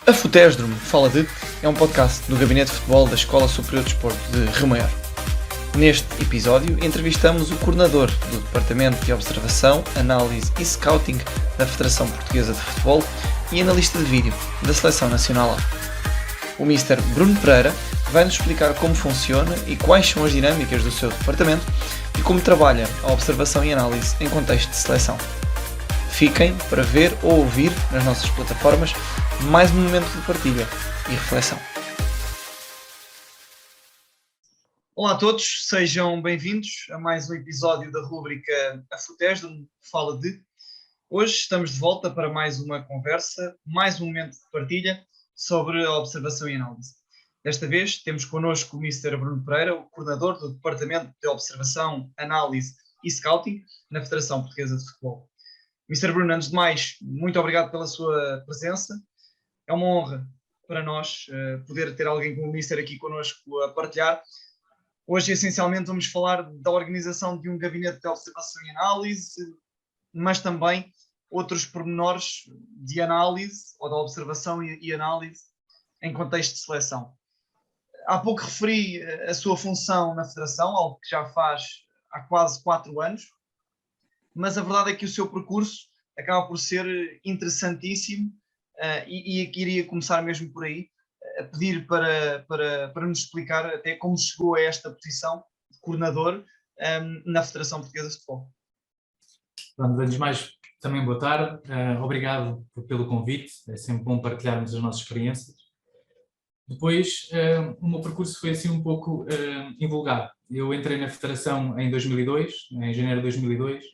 A Futesdro-me Fala de é um podcast do Gabinete de Futebol da Escola Superior de Desporto de Rio Maior. Neste episódio entrevistamos o coordenador do Departamento de Observação, Análise e Scouting da Federação Portuguesa de Futebol e analista de vídeo da Seleção Nacional A. O Mr. Bruno Pereira vai-nos explicar como funciona e quais são as dinâmicas do seu departamento e como trabalha a observação e análise em contexto de seleção. Fiquem para ver ou ouvir nas nossas plataformas mais um momento de partilha e reflexão. Olá a todos, sejam bem-vindos a mais um episódio da rúbrica A Futesdro-me Fala de. Hoje estamos de volta para mais uma conversa, mais um momento de partilha sobre a observação e análise. Desta vez temos connosco o Mr. Bruno Pereira, o coordenador do Departamento de Observação, Análise e Scouting na Federação Portuguesa de Futebol. Mr. Bruno, antes de mais, muito obrigado pela sua presença. É uma honra para nós poder ter alguém como o Mister aqui connosco a partilhar. Hoje, essencialmente, vamos falar da organização de um gabinete de observação e análise, mas também outros pormenores de análise, ou da observação e análise, em contexto de seleção. Há pouco referi a sua função na Federação, algo que já faz há quase 4 anos, mas a verdade é que o seu percurso acaba por ser interessantíssimo. E iria começar mesmo por aí, a pedir para nos explicar até como chegou a esta posição de coordenador na Federação Portuguesa de Futebol. Pronto, antes de mais, também boa tarde. Obrigado pelo convite. É sempre bom partilharmos as nossas experiências. Depois, o meu percurso foi assim um pouco invulgar. Eu entrei na Federação em 2002, em janeiro de 2002,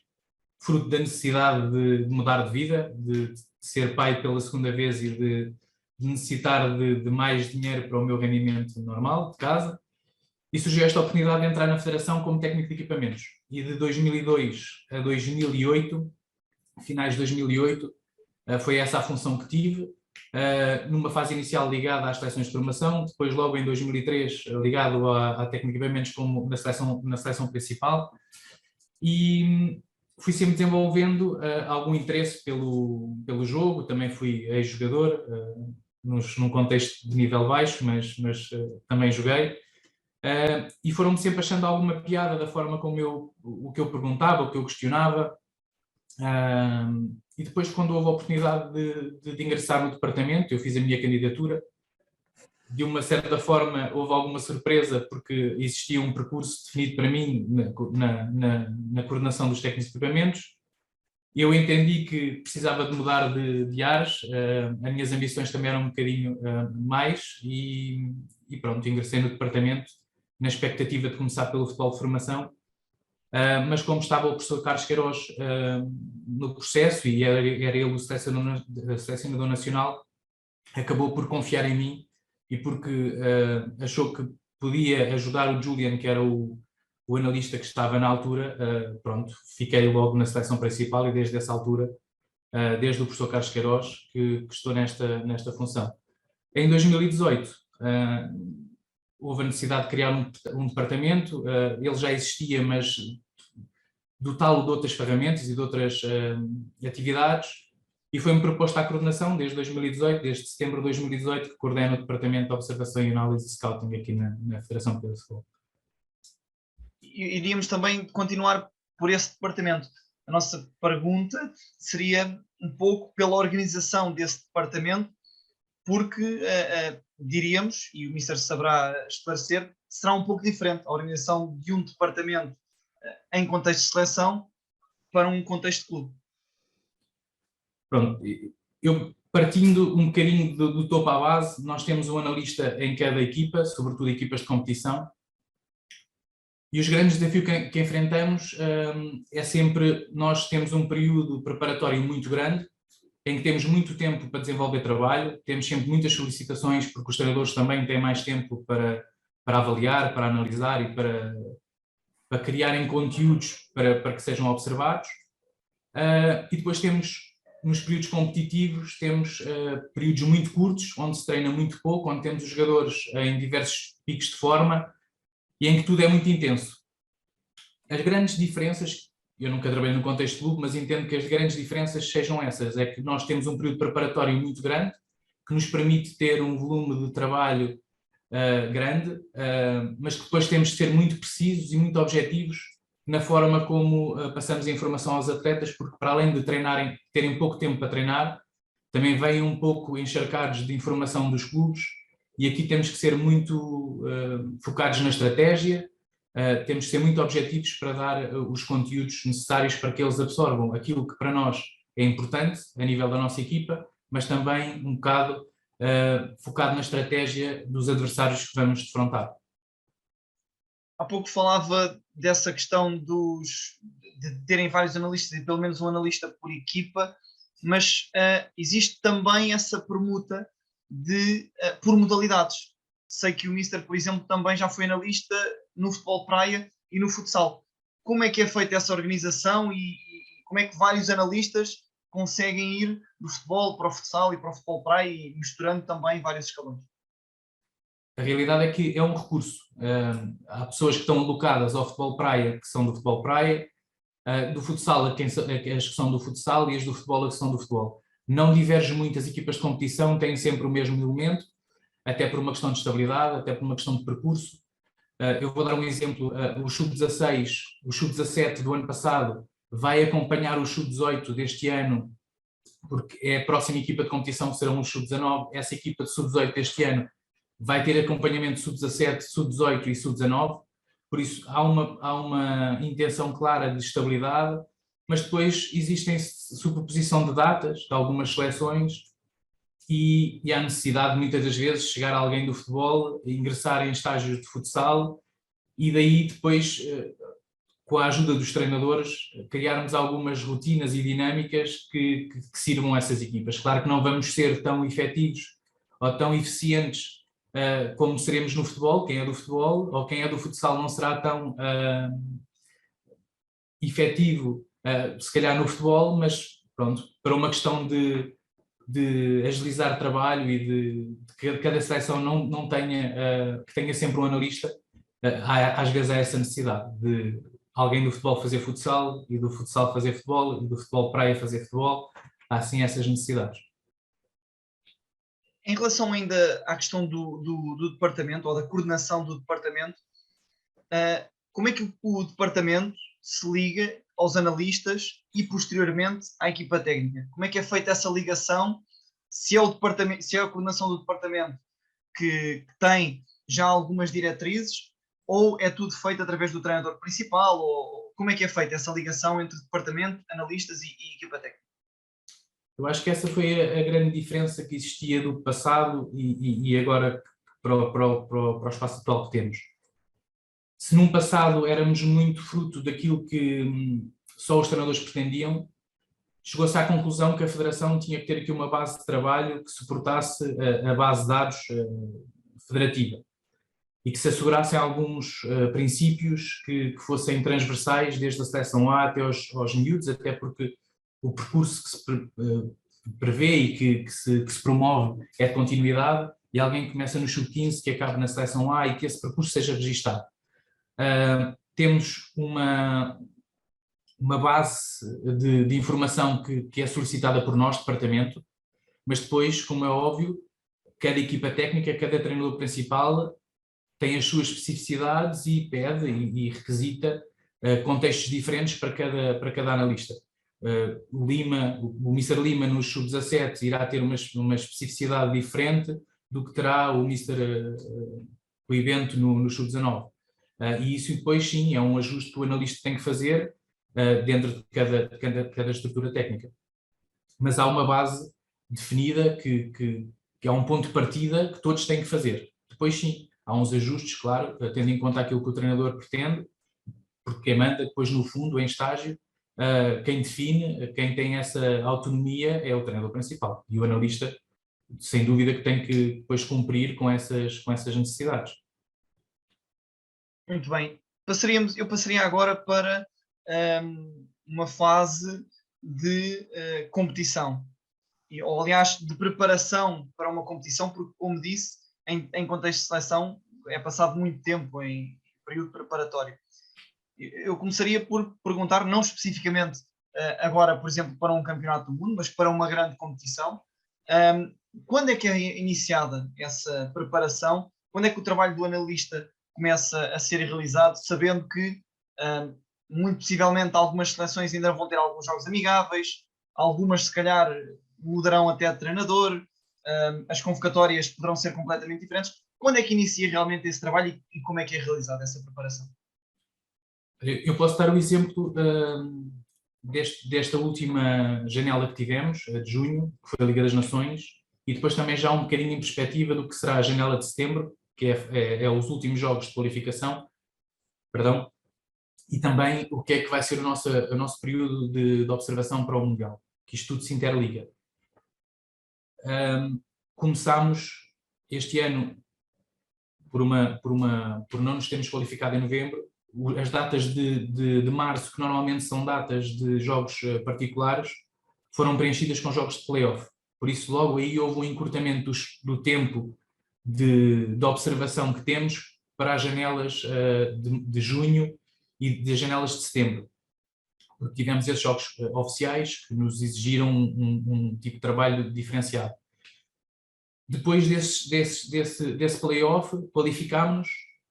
fruto da necessidade de mudar de vida, de ser pai pela segunda vez e de necessitar de mais dinheiro para o meu rendimento normal de casa, e surgiu esta oportunidade de entrar na Federação como técnico de equipamentos. E de 2002 a 2008, finais de 2008, foi essa a função que tive, numa fase inicial ligada às seleções de formação, depois logo em 2003 ligado à técnica de equipamentos como na seleção principal, e fui sempre desenvolvendo algum interesse pelo jogo. Também fui ex-jogador, num contexto de nível baixo, mas também joguei. E foram-me sempre achando alguma piada da forma como o que eu perguntava, o que eu questionava. E depois, quando houve a oportunidade de ingressar no departamento, eu fiz a minha candidatura. De uma certa forma, houve alguma surpresa, porque existia um percurso definido para mim na coordenação dos técnicos de equipamentos. Eu entendi que precisava de mudar de ares, as minhas ambições também eram um bocadinho mais, e pronto, ingressei no departamento na expectativa de começar pelo futebol de formação, mas como estava o professor Carlos Queiroz no processo, e era ele o selecionador nacional, acabou por confiar em mim, e porque achou que podia ajudar o Julian, que era o analista que estava na altura, pronto, fiquei logo na seleção principal, e desde essa altura, desde o professor Carlos Queiroz, que estou nesta função. Em 2018, houve a necessidade de criar um departamento. Ele já existia, mas dotá-lo de outras ferramentas e de outras atividades, e foi-me proposta a coordenação desde 2018, desde setembro de 2018, que coordeno o Departamento de Observação e Análise e Scouting aqui na Federação Portuguesa de Futebol. Iríamos também continuar por esse departamento. A nossa pergunta seria um pouco pela organização desse departamento, porque diríamos, e o Mister saberá esclarecer, será um pouco diferente a organização de um departamento em contexto de seleção para um contexto de clube. Pronto, eu partindo um bocadinho do topo à base, nós temos um analista em cada equipa, sobretudo equipas de competição, e os grandes desafios que enfrentamos é sempre, nós temos um período preparatório muito grande, em que temos muito tempo para desenvolver trabalho, temos sempre muitas solicitações, porque os treinadores também têm mais tempo para avaliar, para analisar e para criarem conteúdos para que sejam observados. E depois temos, nos períodos competitivos, temos períodos muito curtos, onde se treina muito pouco, onde temos os jogadores em diversos picos de forma e em que tudo é muito intenso. As grandes diferenças, eu nunca trabalhei no contexto de clube, mas entendo que as grandes diferenças sejam essas, é que nós temos um período preparatório muito grande, que nos permite ter um volume de trabalho grande, mas que depois temos de ser muito precisos e muito objetivos na forma como passamos a informação aos atletas, porque para além de treinarem, terem pouco tempo para treinar, também vêm um pouco encharcados de informação dos clubes, e aqui temos que ser muito focados na estratégia, temos que ser muito objetivos para dar os conteúdos necessários para que eles absorvam aquilo que para nós é importante a nível da nossa equipa, mas também um bocado focado na estratégia dos adversários que vamos defrontar. Há pouco falava dessa questão de terem vários analistas e pelo menos um analista por equipa, mas existe também essa permuta por modalidades. Sei que o Mister, por exemplo, também já foi analista no futebol praia e no futsal. Como é que é feita essa organização e como é que vários analistas conseguem ir do futebol para o futsal e para o futebol praia e misturando também vários escalões? A realidade é que é um recurso. Há pessoas que estão alocadas ao futebol praia, que são do futebol praia, do futsal, as que são do futsal, e as do futebol, a que são do futebol. Não diverge muito, as equipas de competição têm sempre o mesmo elemento, até por uma questão de estabilidade, até por uma questão de percurso. Eu vou dar um exemplo, o Sub-16, o Sub-17 do ano passado vai acompanhar o Sub-18 deste ano, porque é a próxima equipa de competição que serão os Sub-19. Essa equipa de Sub-18 deste ano vai ter acompanhamento Sub-17, Sub-18 e Sub-19, por isso há uma intenção clara de estabilidade, mas depois existem superposição de datas de algumas seleções e há necessidade muitas das vezes de chegar alguém do futebol, ingressar em estágios de futsal e daí depois, com a ajuda dos treinadores, criarmos algumas rotinas e dinâmicas que sirvam a essas equipas. Claro que não vamos ser tão efetivos ou tão eficientes como seremos no futebol, quem é do futebol, ou quem é do futsal não será tão efetivo, se calhar no futebol, mas pronto, para uma questão de agilizar trabalho e de que cada seleção não tenha, que tenha sempre um analista, às vezes há essa necessidade de alguém do futebol fazer futsal, e do futsal fazer futebol, e do futebol praia fazer futebol, há sim essas necessidades. Em relação ainda à questão do departamento, ou da coordenação do departamento, como é que o departamento se liga aos analistas e posteriormente à equipa técnica? Como é que é feita essa ligação? Se é o departamento, se é a coordenação do departamento que tem já algumas diretrizes, ou é tudo feito através do treinador principal, ou como é que é feita essa ligação entre departamento, analistas e equipa técnica? Eu acho que essa foi a grande diferença que existia do passado e agora para o espaço atual que temos. Se num passado éramos muito fruto daquilo que só os treinadores pretendiam, chegou-se à conclusão que a Federação tinha que ter aqui uma base de trabalho que suportasse a base de dados federativa e que se assegurassem alguns princípios que fossem transversais desde a seleção A até aos miúdos, até porque o percurso que se prevê e que se promove é de continuidade, e alguém começa no sub-15 que acabe na seleção A e que esse percurso seja registado. Temos uma base de informação que é solicitada por nós, departamento, mas depois, como é óbvio, cada equipa técnica, cada treinador principal tem as suas especificidades e pede e requisita contextos diferentes para cada analista. O Mr. Lima no sub-17 irá ter uma especificidade diferente do que terá o o evento no sub-19. E isso depois sim é um ajuste que o analista tem que fazer dentro de cada estrutura técnica. Mas há uma base definida que é um ponto de partida que todos têm que fazer. Depois sim, há uns ajustes, claro, tendo em conta aquilo que o treinador pretende, porque quem manda depois no fundo, em estágio, quem define, quem tem essa autonomia é o treinador principal. E o analista, sem dúvida, que tem que depois cumprir com essas necessidades. Muito bem. Eu passaria agora para uma fase de competição. Ou, aliás, de preparação para uma competição, porque, como disse, em contexto de seleção, é passado muito tempo em período preparatório. Eu começaria por perguntar, não especificamente agora, por exemplo, para um campeonato do mundo, mas para uma grande competição, quando é que é iniciada essa preparação? Quando é que o trabalho do analista começa a ser realizado, sabendo que ah, muito possivelmente algumas seleções ainda vão ter alguns jogos amigáveis, algumas se calhar mudarão até de treinador, as convocatórias poderão ser completamente diferentes. Quando é que inicia realmente esse trabalho e como é que é realizada essa preparação? Eu posso dar o exemplo desta última janela que tivemos, a de junho, que foi a Liga das Nações, e depois também já um bocadinho em perspectiva do que será a janela de setembro, que é os últimos jogos de qualificação, perdão, e também o que é que vai ser o nosso período de observação para o Mundial, que isto tudo se interliga. Começámos este ano por não nos termos qualificado em novembro. As datas de março, que normalmente são datas de jogos particulares, foram preenchidas com jogos de play-off. Por isso, logo aí houve um encurtamento do tempo de observação que temos para as janelas de junho e das janelas de setembro. Porque tivemos esses jogos oficiais que nos exigiram um tipo de trabalho diferenciado. Depois desse play-off, qualificámos-nos,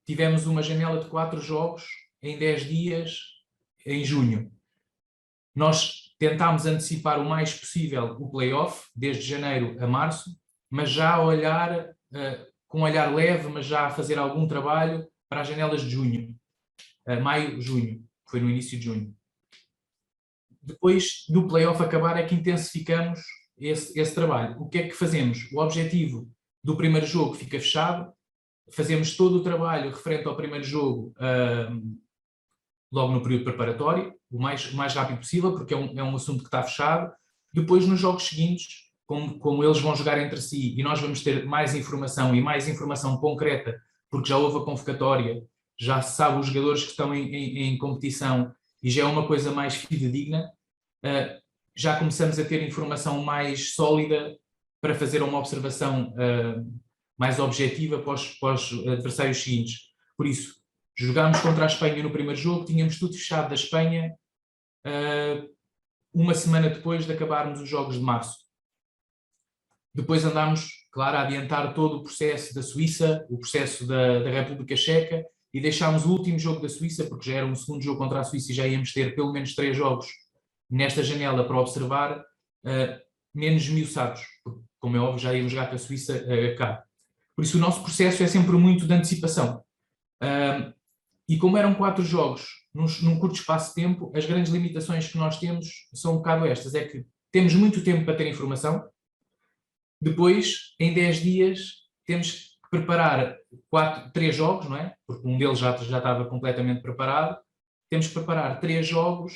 tivemos uma janela de 4 jogos em 10 dias em junho. Nós tentámos antecipar o mais possível o play-off, desde janeiro a março, mas já a olhar, com um olhar leve, mas já a fazer algum trabalho para as janelas de junho. Maio, junho, que foi no início de junho. Depois do play-off acabar é que intensificamos esse trabalho. O que é que fazemos? O objetivo do primeiro jogo fica fechado, fazemos todo o trabalho referente ao primeiro jogo logo no período preparatório, o mais rápido possível, porque é um assunto que está fechado. Depois, nos jogos seguintes, como eles vão jogar entre si e nós vamos ter mais informação e mais informação concreta, porque já houve a convocatória, já se sabe os jogadores que estão em competição e já é uma coisa mais fidedigna, já começamos a ter informação mais sólida para fazer uma observação mais objetiva para os adversários seguintes. Por isso, jogámos contra a Espanha no primeiro jogo, tínhamos tudo fechado da Espanha uma semana depois de acabarmos os jogos de março. Depois andámos, claro, a adiantar todo o processo da Suíça, o processo da República Checa, e deixámos o último jogo da Suíça, porque já era um segundo jogo contra a Suíça e já íamos ter pelo menos 3 jogos nesta janela para observar, menos esmiuçados, porque, como é óbvio, já íamos jogar com a Suíça cá. Por isso o nosso processo é sempre muito de antecipação. E como eram 4 jogos num curto espaço de tempo, as grandes limitações que nós temos são um bocado estas, é que temos muito tempo para ter informação, depois, em 10 dias, temos que preparar 3 jogos, não é? Porque um deles já estava completamente preparado, temos que preparar 3 jogos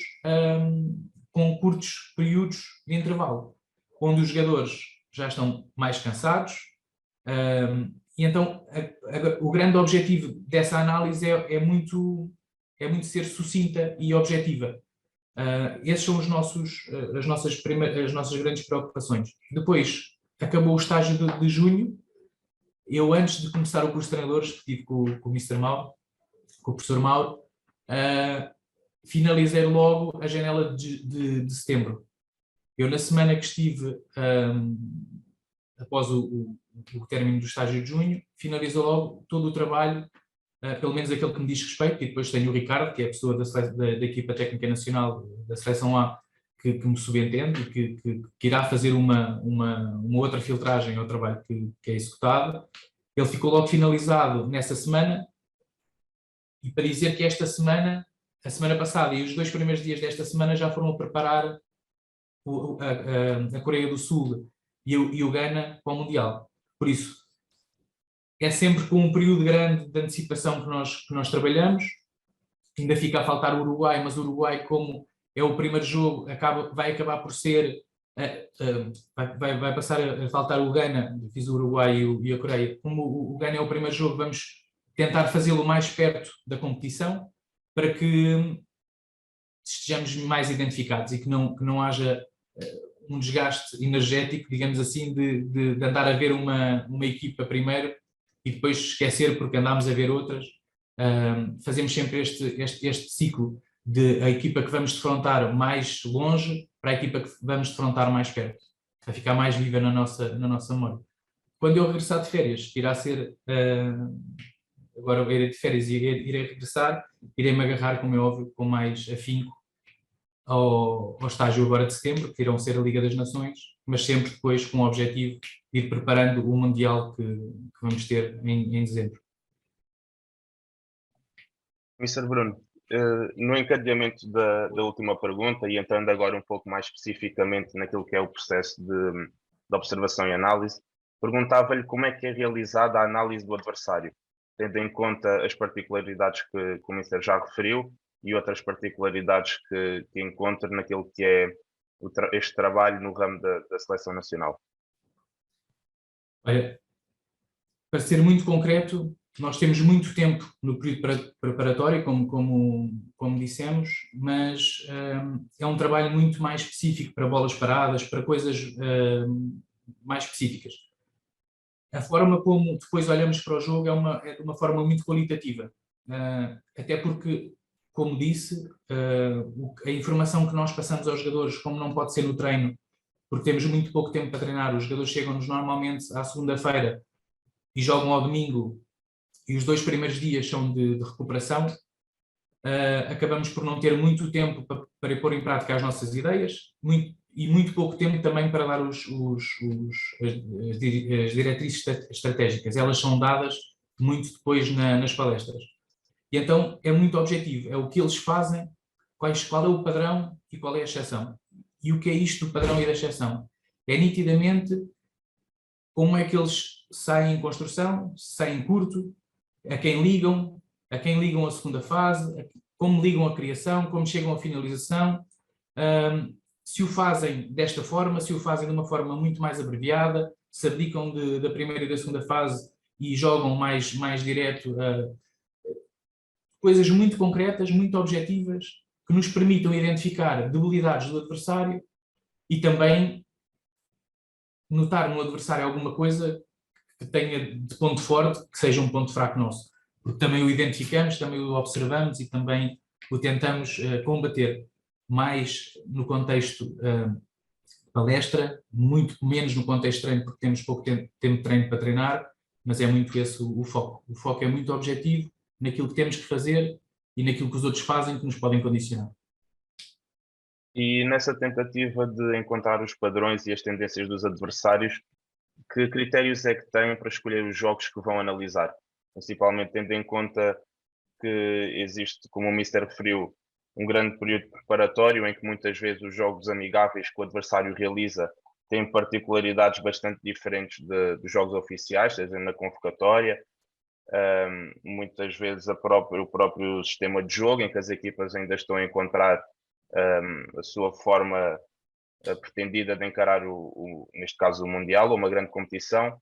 com curtos períodos de intervalo, onde os jogadores já estão mais cansados, e então o grande objetivo dessa análise é muito ser sucinta e objetiva. Esses são as nossas grandes preocupações. Depois, acabou o estágio de junho. Eu, antes de começar o curso de treinadores, que estive com o Mr. Mauro, com o professor Mauro, finalizei logo a janela de setembro. Eu, na semana que estive após o término do estágio de junho, finalizou logo todo o trabalho, pelo menos aquele que me diz respeito, e depois tenho o Ricardo, que é a pessoa da equipa técnica nacional da Seleção A, que me subentende e que irá fazer uma outra filtragem ao trabalho que é executado. Ele ficou logo finalizado nessa semana, e para dizer que esta semana, a semana passada e os 2 primeiros dias desta semana já foram a preparar a Coreia do Sul e o Ghana para o Mundial. Por isso, é sempre com um período grande de antecipação que nós trabalhamos. Ainda fica a faltar o Uruguai, mas o Uruguai, como é o primeiro jogo, vai acabar por ser, vai passar a faltar o Ghana, fiz o Uruguai e a Coreia. Como o Ghana é o primeiro jogo, vamos tentar fazê-lo mais perto da competição, para que estejamos mais identificados e que não haja um desgaste energético, digamos assim, de andar a ver uma equipa primeiro e depois esquecer porque andámos a ver outras. Fazemos sempre este ciclo de a equipa que vamos defrontar mais longe para a equipa que vamos defrontar mais perto. a ficar mais viva na nossa memória. Quando eu regressar de férias, que irá ser, agora eu irei de férias e irei regressar, irei-me agarrar, como é óbvio, com mais afinco ao estágio agora de setembro, que irão ser a Liga das Nações, mas sempre depois com o objetivo de ir preparando o Mundial que vamos ter em dezembro. Mr. Bruno, no encadeamento da última pergunta e entrando agora um pouco mais especificamente naquilo que é o processo de observação e análise, perguntava-lhe como é que é realizada a análise do adversário, tendo em conta as particularidades que o Mr. já referiu e outras particularidades que encontra naquilo que é este trabalho no ramo da seleção nacional. Olha, para ser muito concreto, nós temos muito tempo no período preparatório, como dissemos, mas é um trabalho muito mais específico para bolas paradas, para coisas mais específicas. A forma como depois olhamos para o jogo é de uma forma muito qualitativa, até porque, como disse, a informação que nós passamos aos jogadores, como não pode ser no treino, porque temos muito pouco tempo para treinar, os jogadores chegam-nos normalmente à segunda-feira e jogam ao domingo, e os 2 primeiros dias são de recuperação, acabamos por não ter muito tempo para pôr em prática as nossas ideias, muito pouco tempo também para dar as diretrizes estratégicas. Elas são dadas muito depois nas palestras. E então é muito objetivo, é o que eles fazem, qual é o padrão e qual é a exceção. E o que é isto do padrão e da exceção? É nitidamente como é que eles saem em construção, saem curto, a quem ligam a segunda fase, como ligam a criação, como chegam à finalização, se o fazem desta forma, se o fazem de uma forma muito mais abreviada, se abdicam da primeira e da segunda fase e jogam mais direto, coisas muito concretas, muito objetivas, que nos permitam identificar debilidades do adversário e também notar no adversário alguma coisa que tenha de ponto forte, que seja um ponto fraco nosso. Porque também o identificamos, também o observamos e também o tentamos combater mais no contexto palestra, muito menos no contexto treino, porque temos pouco tempo de treino para treinar, mas é muito esse o foco. O foco é muito objetivo naquilo que temos que fazer e naquilo que os outros fazem que nos podem condicionar. E nessa tentativa de encontrar os padrões e as tendências dos adversários, que critérios é que têm para escolher os jogos que vão analisar? Principalmente tendo em conta que existe, como o Mister referiu, um grande período preparatório em que muitas vezes os jogos amigáveis que o adversário realiza têm particularidades bastante diferentes dos jogos oficiais, seja na convocatória, muitas vezes o próprio sistema de jogo, em que as equipas ainda estão a encontrar a sua forma pretendida de encarar, neste caso, o Mundial ou uma grande competição.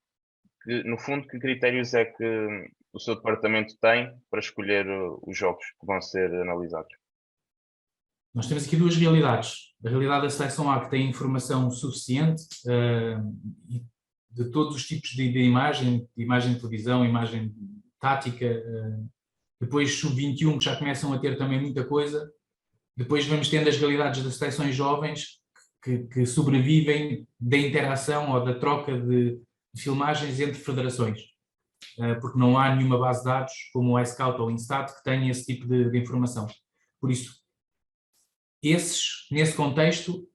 No fundo, que critérios é que o seu departamento tem para escolher os jogos que vão ser analisados? Nós temos aqui 2 realidades. A realidade da seleção A, que tem informação suficiente de todos os tipos de imagem de televisão, imagem tática, depois sub-21, que já começam a ter também muita coisa. Depois vamos tendo as realidades das seleções jovens que sobrevivem da interação ou da troca de filmagens entre federações, porque não há nenhuma base de dados como o iScout ou o Instat que tenha esse tipo de informação. Por isso, nesse contexto,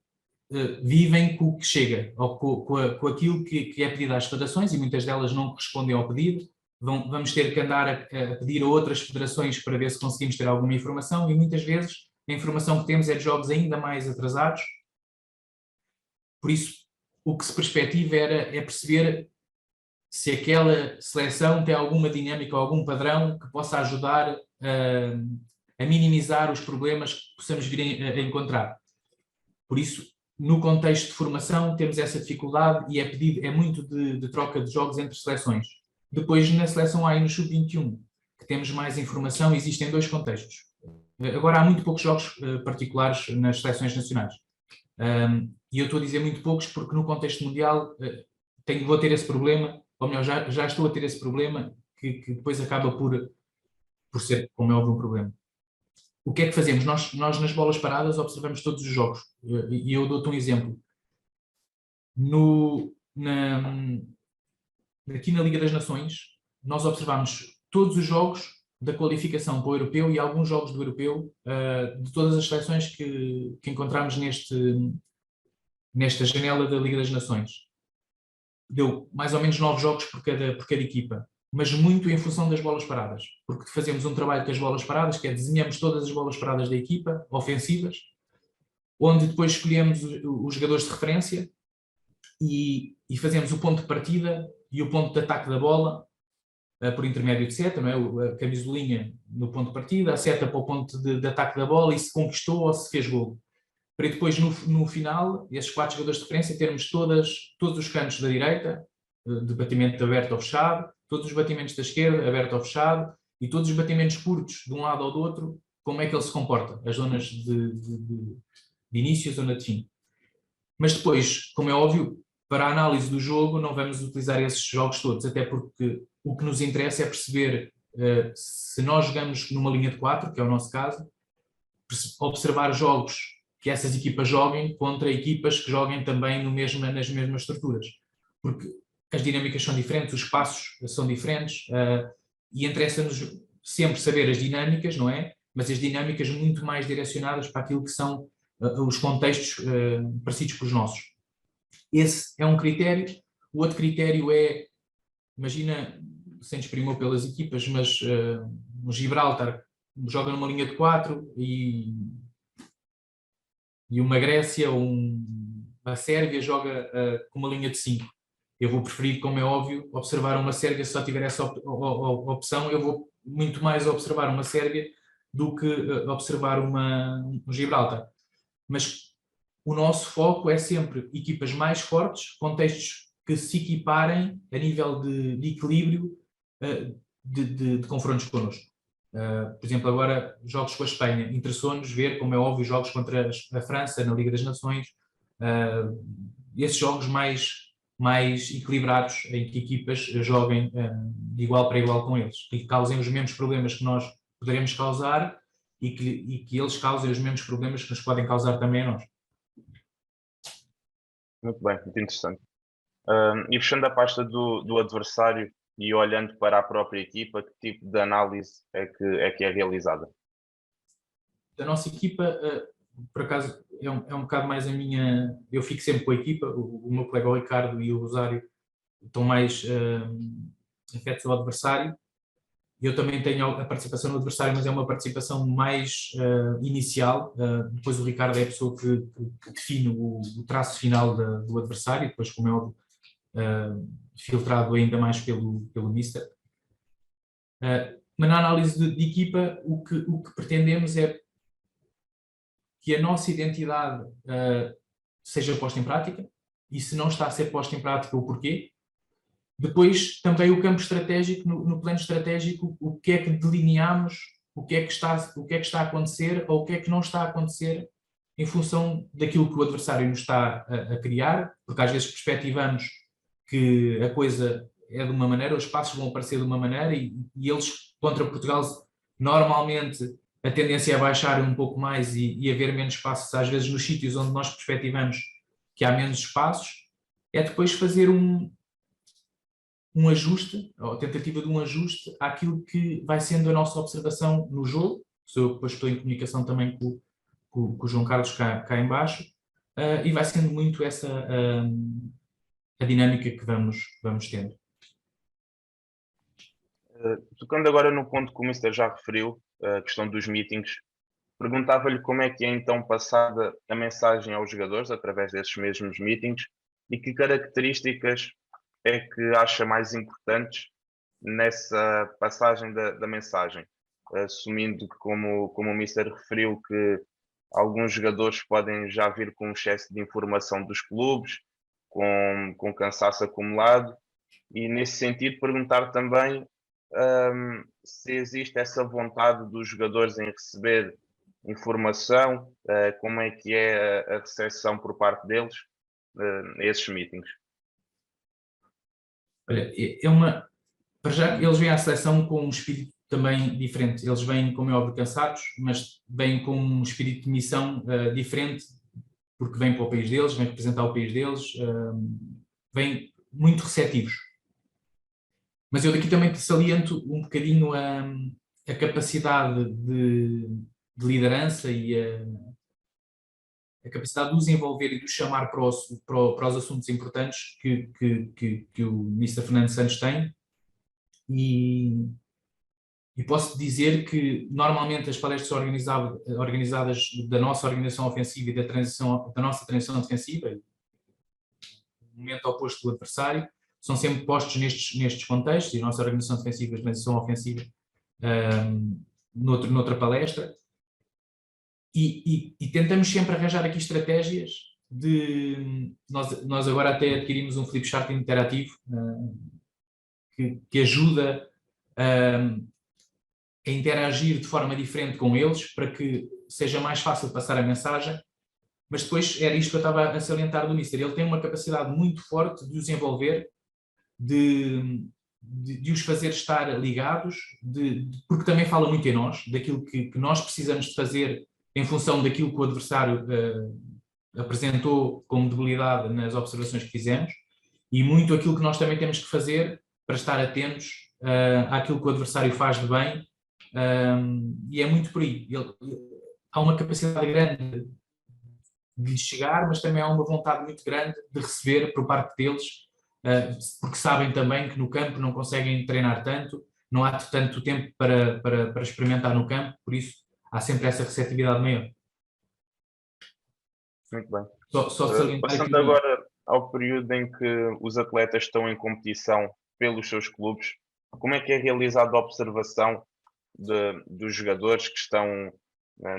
vivem com o que chega, ou com aquilo que é pedido às federações, e muitas delas não correspondem ao pedido. Vamos ter que andar a pedir a outras federações para ver se conseguimos ter alguma informação, e muitas vezes a informação que temos é de jogos ainda mais atrasados. Por isso, o que se perspectiva é perceber se aquela seleção tem alguma dinâmica ou algum padrão que possa ajudar a minimizar os problemas que possamos vir a encontrar. Por isso, no contexto de formação, temos essa dificuldade e é muito de troca de jogos entre seleções. Depois, na seleção A e no sub-21, que temos mais informação, existem 2 contextos. Agora, há muito poucos jogos particulares nas seleções nacionais. E eu estou a dizer muito poucos porque no contexto mundial vou ter esse problema, ou melhor, já estou a ter esse problema que depois acaba por ser, como é óbvio, um problema. O que é que fazemos? Nós nas bolas paradas observamos todos os jogos, e eu dou-te um exemplo. Aqui na Liga das Nações, nós observamos todos os jogos da qualificação para o Europeu e alguns jogos do Europeu, de todas as seleções que encontramos nesta janela da Liga das Nações. Deu mais ou menos 9 jogos por cada equipa, mas muito em função das bolas paradas, porque fazemos um trabalho com as bolas paradas, que é desenhamos todas as bolas paradas da equipa, ofensivas, onde depois escolhemos os jogadores de referência e fazemos o ponto de partida e o ponto de ataque da bola por intermédio de seta, não é? A camisolinha no ponto de partida, a seta para o ponto de ataque da bola e se conquistou ou se fez golo. Para depois, no final, esses 4 jogadores de referência, termos todos os cantos da direita, de batimento aberto ou fechado, todos os batimentos da esquerda, aberto ou fechado, e todos os batimentos curtos, de um lado ou do outro, como é que ele se comporta, as zonas de início e a zona de fim. Mas depois, como é óbvio, para a análise do jogo não vamos utilizar esses jogos todos, até porque o que nos interessa é perceber se nós jogamos numa linha de 4, que é o nosso caso, observar jogos que essas equipas joguem contra equipas que joguem também nas mesmas estruturas. Porque as dinâmicas são diferentes, os espaços são diferentes e interessa-nos sempre saber as dinâmicas, não é? Mas as dinâmicas muito mais direcionadas para aquilo que são os contextos parecidos com os nossos. Esse é um critério. O outro critério é, imagina, sem desprimor pelas equipas, mas o Gibraltar joga numa linha de 4 e uma Grécia ou a Sérvia joga com uma linha de 5. Eu vou preferir, como é óbvio, observar uma Sérvia. Se só tiver essa opção, eu vou muito mais observar uma Sérvia do que observar um Gibraltar. Mas o nosso foco é sempre equipas mais fortes, contextos que se equiparem a nível de equilíbrio de confrontos connosco. Por exemplo, agora, jogos com a Espanha. Interessou-nos ver, como é óbvio, jogos contra a França na Liga das Nações. Esses jogos mais equilibrados, em que equipas joguem de igual para igual com eles, e que causem os mesmos problemas que nós poderemos causar e que eles causem os mesmos problemas que nos podem causar também a nós. Muito bem, muito interessante. E fechando a pasta do adversário e olhando para a própria equipa, que tipo de análise é que é realizada? Da nossa equipa, por acaso, é um bocado mais a minha... Eu fico sempre com a equipa, o meu colega o Ricardo e o Rosário estão mais afetos ao adversário. Eu também tenho a participação no adversário, mas é uma participação mais inicial. Depois o Ricardo é a pessoa que define o traço final do adversário, depois, como é óbvio, filtrado ainda mais pelo Mister. Mas na análise de equipa, o que pretendemos é que a nossa identidade seja posta em prática, e se não está a ser posta em prática, o porquê. Depois, também o campo estratégico, no plano estratégico, o que é que delineamos, o que é que está a acontecer ou o que é que não está a acontecer em função daquilo que o adversário nos está a criar, porque às vezes perspectivamos que a coisa é de uma maneira, os passos vão aparecer de uma maneira e eles, contra Portugal, normalmente a tendência é baixar um pouco mais e haver menos espaços, às vezes nos sítios onde nós perspectivamos que há menos espaços, é depois fazer um ajuste, ou a tentativa de um ajuste àquilo que vai sendo a nossa observação no jogo. Eu depois estou em comunicação também com o João Carlos cá em baixo, e vai sendo muito essa a dinâmica que vamos tendo. Tocando agora no ponto que o Mister já referiu, a questão dos meetings, perguntava-lhe como é que é então passada a mensagem aos jogadores através desses mesmos meetings e que características é que acha mais importantes nessa passagem da mensagem, assumindo que, como o Mister referiu, que alguns jogadores podem já vir com um excesso de informação dos clubes, com cansaço acumulado, e nesse sentido perguntar também se existe essa vontade dos jogadores em receber informação, como é que é a recepção por parte deles a esses meetings. Olha, para já eles vêm à seleção com um espírito também diferente. Eles vêm, como é óbvio, cansados, mas vêm com um espírito de missão diferente, porque vêm para o país deles, vêm representar o país deles, vêm muito receptivos. Mas eu daqui também saliento um bocadinho a capacidade de liderança e a capacidade de os envolver e de os chamar para os assuntos importantes que o Mr. Fernando Santos tem. E posso dizer que normalmente as palestras organizadas da nossa organização ofensiva e da nossa transição defensiva, no momento oposto do adversário, são sempre postos nestes contextos, e a nossa organização defensiva e a transição ofensiva noutra palestra, e tentamos sempre arranjar aqui estratégias de... Nós agora até adquirimos um flipchart interativo que ajuda a interagir de forma diferente com eles, para que seja mais fácil passar a mensagem. Mas depois era isto que eu estava a salientar do Mister. Ele tem uma capacidade muito forte de os envolver, de os fazer estar ligados, porque também fala muito em nós, daquilo que nós precisamos de fazer em função daquilo que o adversário apresentou como debilidade nas observações que fizemos, e muito aquilo que nós também temos que fazer para estar atentos àquilo que o adversário faz de bem, e é muito por aí. Há uma capacidade grande de chegar, mas também há uma vontade muito grande de receber por parte deles, porque sabem também que no campo não conseguem treinar tanto, não há tanto tempo para experimentar no campo, por isso há sempre essa receptividade maior. Muito bem. Passando agora ao período em que os atletas estão em competição pelos seus clubes, como é que é realizada a observação dos jogadores que estão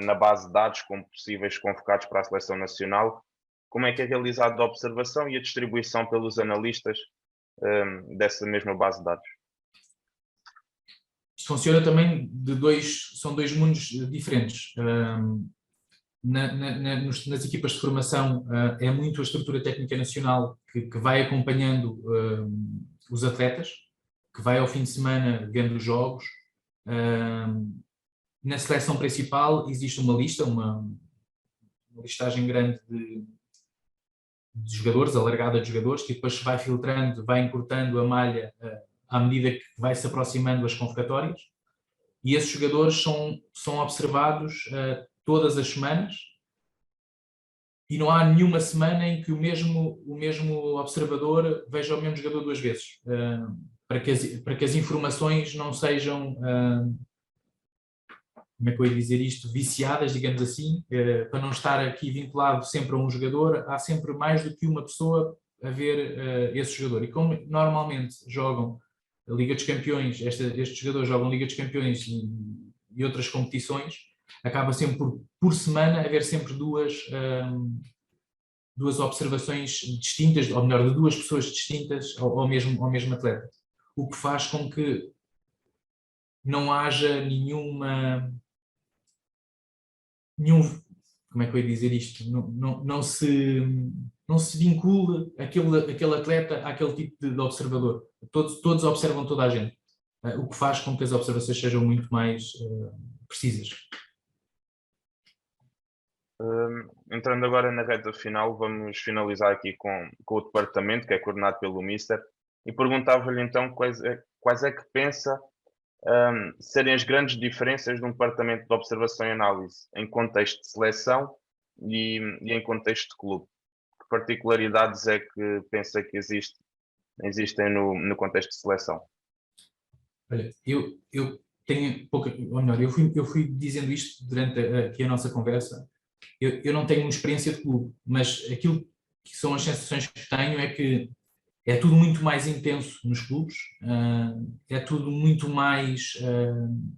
na base de dados como possíveis convocados para a seleção nacional? Como é que é realizada a observação e a distribuição pelos analistas dessa mesma base de dados? Isto funciona também são dois mundos diferentes. Nas equipas de formação é muito a estrutura técnica nacional que vai acompanhando os atletas, que vai ao fim de semana vendo os jogos. Na seleção principal existe uma lista, uma listagem grande de jogadores, alargada de jogadores, que depois se vai filtrando, vai encurtando a malha à medida que vai se aproximando as convocatórias, e esses jogadores são observados todas as semanas, e não há nenhuma semana em que o mesmo observador veja o mesmo jogador duas vezes, para que as informações não sejam, como é que eu ia dizer isto, viciadas, digamos assim, para não estar aqui vinculado sempre a um jogador. Há sempre mais do que uma pessoa a ver esse jogador, e como normalmente jogam a Liga dos Campeões, estes jogadores jogam Liga dos Campeões e outras competições, acaba sempre por semana haver sempre duas observações distintas, ou melhor, de duas pessoas distintas ao mesmo atleta, o que faz com que não haja nenhum, como é que eu ia dizer isto, não se vincule aquele atleta àquele tipo de observador. Todos observam toda a gente, o que faz com que as observações sejam muito mais precisas. Entrando agora na reta final, vamos finalizar aqui com o departamento, que é coordenado pelo Mister, e perguntava-lhe então quais é que pensa serem as grandes diferenças de um departamento de observação e análise em contexto de seleção e em contexto de clube. Que particularidades é que pensa que existem no contexto de seleção? Olha, eu tenho pouca, ou melhor, eu fui dizendo isto durante aqui a nossa conversa. Eu não tenho uma experiência de clube, mas aquilo que são as sensações que tenho é que é tudo muito mais intenso nos clubes, é tudo muito mais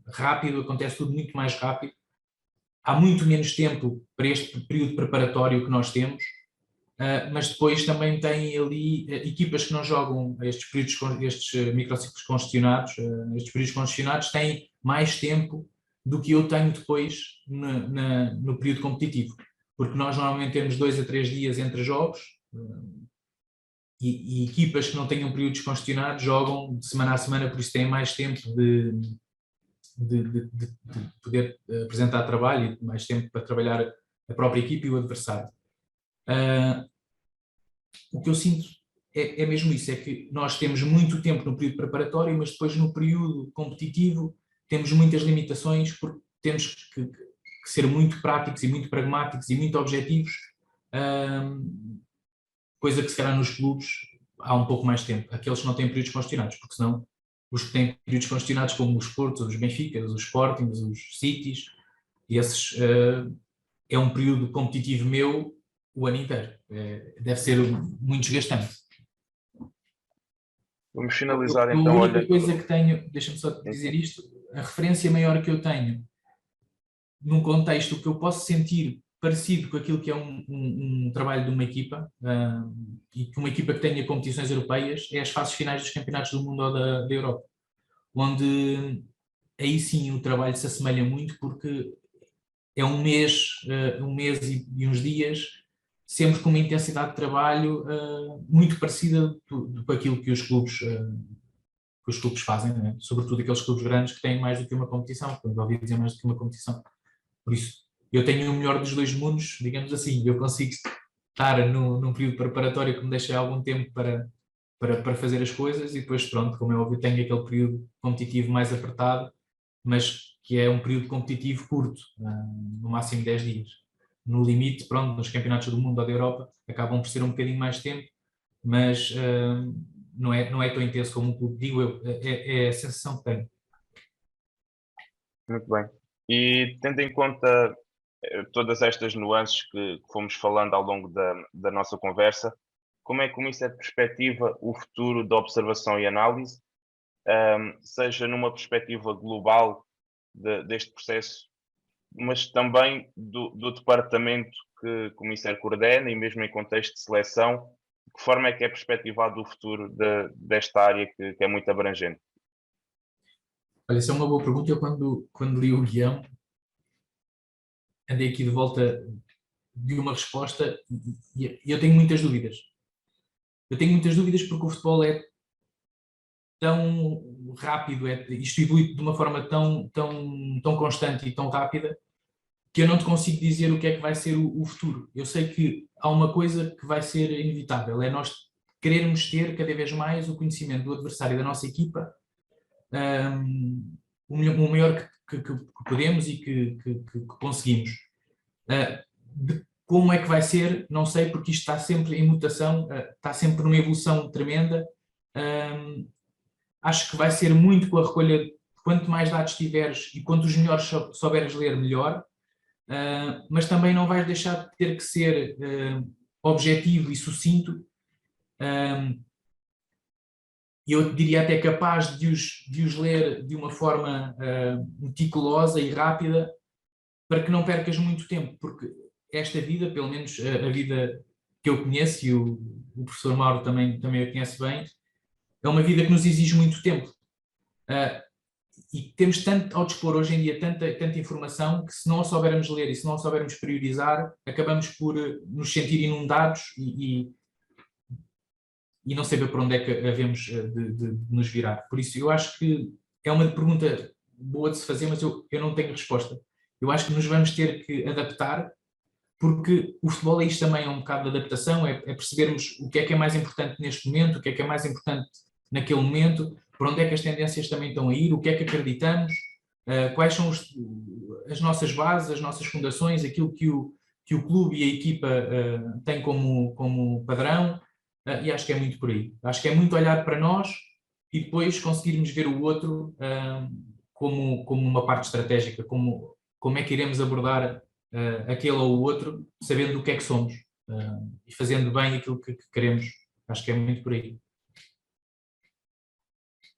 rápido, acontece tudo muito mais rápido. Há muito menos tempo para este período preparatório que nós temos, mas depois também tem ali equipas que não jogam estes microciclos congestionados, estes períodos congestionados têm mais tempo do que eu tenho depois no período competitivo, porque nós normalmente temos 2 a 3 dias entre jogos, e equipas que não tenham períodos congestionados jogam de semana a semana, por isso têm mais tempo de poder apresentar trabalho e mais tempo para trabalhar a própria equipa e o adversário. O que eu sinto é mesmo isso, é que nós temos muito tempo no período preparatório, mas depois no período competitivo temos muitas limitações porque temos que ser muito práticos e muito pragmáticos e muito objetivos, coisa que se calhar nos clubes há um pouco mais tempo, aqueles que não têm períodos congestionados, porque senão os que têm períodos congestionados, como os Portos, os Benficas, os Sportings, os Cities, esses é um período competitivo meu o ano inteiro. Deve ser muito desgastante. Vamos finalizar A então. única coisa que tenho, deixa-me só dizer isto, a referência maior que eu tenho num contexto que eu posso sentir parecido com aquilo que é um trabalho de uma equipa, e que uma equipa que tenha competições europeias, é as fases finais dos campeonatos do mundo ou da Europa, onde aí sim o trabalho se assemelha muito, porque é um mês e uns dias, sempre com uma intensidade de trabalho muito parecida com aquilo que os clubes fazem, né? Sobretudo aqueles clubes grandes que têm mais do que uma competição, que eu ouvi dizer mais do que uma competição. Por isso, eu tenho o melhor dos dois mundos, digamos assim, eu consigo estar num período preparatório que me deixa algum tempo para fazer as coisas e depois, pronto, como é óbvio, tenho aquele período competitivo mais apertado, mas que é um período competitivo curto, no máximo 10 dias. No limite, pronto, nos campeonatos do mundo ou da Europa, acabam por ser um bocadinho mais tempo, mas não é tão intenso como o clube, digo eu, é a sensação que tenho. Muito bem. E tendo em conta todas estas nuances que fomos falando ao longo da nossa conversa, como é que, com isso é de perspectiva, o futuro da observação e análise, seja numa perspectiva global deste processo, mas também do departamento que o Comissário coordena e mesmo em contexto de seleção, de que forma é que é perspectivado o futuro desta área que é muito abrangente? Olha, essa é uma boa pergunta. Eu, quando li o guião, andei aqui de volta de uma resposta e eu tenho muitas dúvidas. Eu tenho muitas dúvidas porque o futebol é tão rápido, isto evolui de uma forma tão constante e tão rápida, que eu não te consigo dizer o que é que vai ser o futuro. Eu sei que há uma coisa que vai ser inevitável, é nós querermos ter cada vez mais o conhecimento do adversário da nossa equipa, o maior que podemos e que conseguimos. De como é que vai ser, não sei, porque isto está sempre em mutação, está sempre numa evolução tremenda. Acho que vai ser muito com a recolha, quanto mais dados tiveres e quanto os melhores souberes ler, melhor. Mas também não vais deixar de ter que ser objetivo e sucinto, e eu diria até capaz de os ler de uma forma meticulosa e rápida, para que não percas muito tempo, porque esta vida, pelo menos a vida que eu conheço, e o professor Mauro também a conhece bem, é uma vida que nos exige muito tempo. E temos tanto ao dispor hoje em dia, tanta informação, que se não a soubermos ler e se não a soubermos priorizar, acabamos por nos sentir inundados e não saber por onde é que havemos de nos virar. Por isso, eu acho que é uma pergunta boa de se fazer, mas eu não tenho resposta. Eu acho que nos vamos ter que adaptar, porque o futebol é isto também, é um bocado de adaptação, é percebermos o que é mais importante neste momento, o que é mais importante naquele momento, por onde é que as tendências também estão a ir, o que é que acreditamos, quais são as nossas bases, as nossas fundações, aquilo que o clube e a equipa têm como padrão, e acho que é muito por aí. Acho que é muito olhar para nós e depois conseguirmos ver o outro como uma parte estratégica, como é que iremos abordar aquele ou o outro, sabendo o que é que somos e fazendo bem aquilo que queremos. Acho que é muito por aí.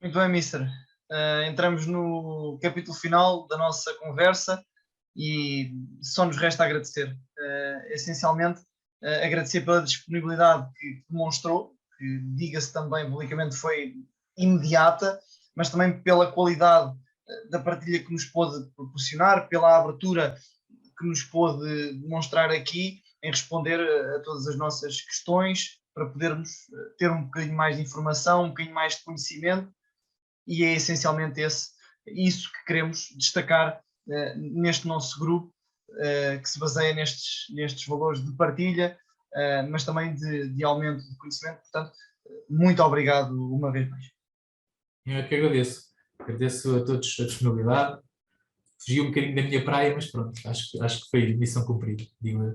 Muito bem, Mister. Entramos no capítulo final da nossa conversa e só nos resta agradecer. Essencialmente, agradecer pela disponibilidade que demonstrou, que, diga-se também publicamente, foi imediata, mas também pela qualidade da partilha que nos pôde proporcionar, pela abertura que nos pôde demonstrar aqui em responder a todas as nossas questões, para podermos ter um bocadinho mais de informação, um bocadinho mais de conhecimento, e é essencialmente isso que queremos destacar neste nosso grupo, que se baseia nestes valores de partilha, mas também de aumento de conhecimento. Portanto, muito obrigado uma vez mais. Eu é que agradeço. Agradeço a todos a disponibilidade. Fugi um bocadinho da minha praia, mas pronto, acho que foi missão cumprida, digo eu.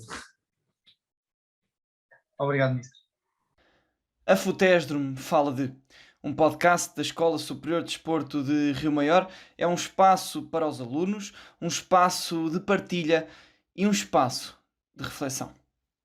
Obrigado, Mister. A Futesdrum fala de um podcast da Escola Superior de Desporto de Rio Maior. É um espaço para os alunos, um espaço de partilha e um espaço de reflexão.